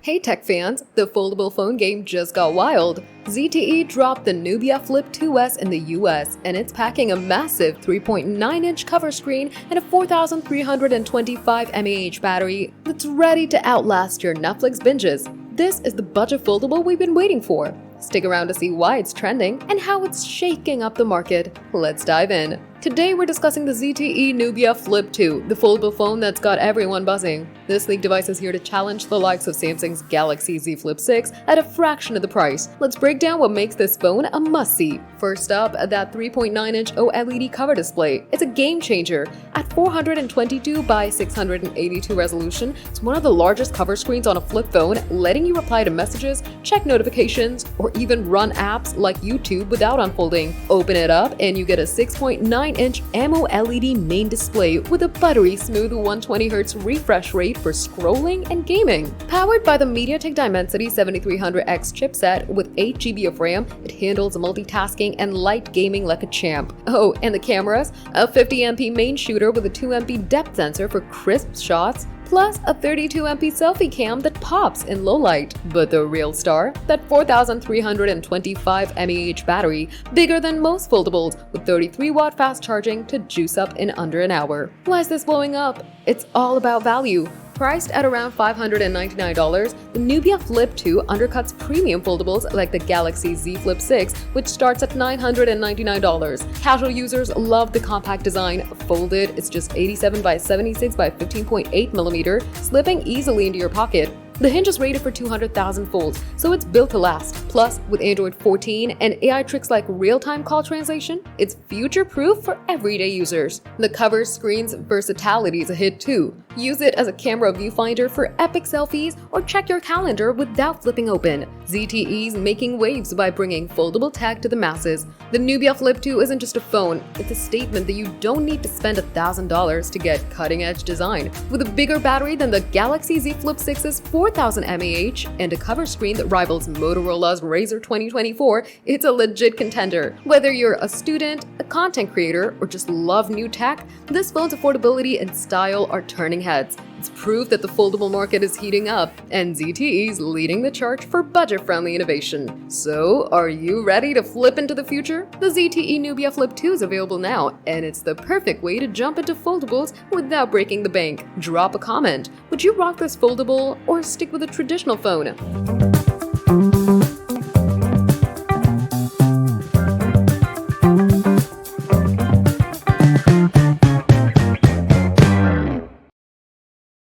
Hey tech fans, the foldable phone game just got wild. ZTE dropped the Nubia Flip 2S in the US, and it's packing a massive 3.9-inch cover screen and a 4,325 mAh battery that's ready to outlast your Netflix binges. This is the budget foldable we've been waiting for. Stick around to see why it's trending and how it's shaking up the market. Let's dive in. Today we're discussing the ZTE Nubia Flip 2, the foldable phone that's got everyone buzzing. This sleek device is here to challenge the likes of Samsung's Galaxy Z Flip 6 at a fraction of the price. Let's break down what makes this phone a must-see. First up, that 3.9-inch OLED cover display. It's a game changer. At 422 by 682 resolution, it's one of the largest cover screens on a flip phone, letting you reply to messages, check notifications, or even run apps like YouTube without unfolding. Open it up and you get a 6.9-inch AMOLED main display with a buttery smooth 120Hz refresh rate for scrolling and gaming. Powered by the MediaTek Dimensity 7300X chipset with 8GB of RAM, it handles multitasking and light gaming like a champ. Oh, and the cameras? A 50MP main shooter with a 2MP depth sensor for crisp shots, plus a 32MP selfie cam that pops in low light. But the real star? That 4,325 mAh battery, bigger than most foldables, with 33-watt fast charging to juice up in under an hour. Why is this blowing up? It's all about value. Priced at around $599, the Nubia Flip 2 undercuts premium foldables like the Galaxy Z Flip 6, which starts at $999. Casual users love the compact design. Folded, it's just 87 by 76 by 15.8mm, slipping easily into your pocket. The hinge is rated for 200,000 folds, so it's built to last. Plus, with Android 14 and AI tricks like real-time call translation, it's future-proof for everyday users. The cover screen's versatility is a hit too. Use it as a camera viewfinder for epic selfies or check your calendar without flipping open. ZTE's making waves by bringing foldable tech to the masses. The Nubia Flip 2 isn't just a phone, it's a statement that you don't need to spend $1,000 to get cutting-edge design. With a bigger battery than the Galaxy Z Flip 6's 4,000 mAh and a cover screen that rivals Motorola's Razr 2024, it's a legit contender. Whether you're a student, a content creator, or just love new tech, this phone's affordability and style are turning heads. It's proof that the foldable market is heating up, and ZTE's leading the charge for budget-friendly innovation. So, are you ready to flip into the future? The ZTE Nubia Flip 2 is available now, and it's the perfect way to jump into foldables without breaking the bank. Drop a comment. Would you rock this foldable or stick with a traditional phone?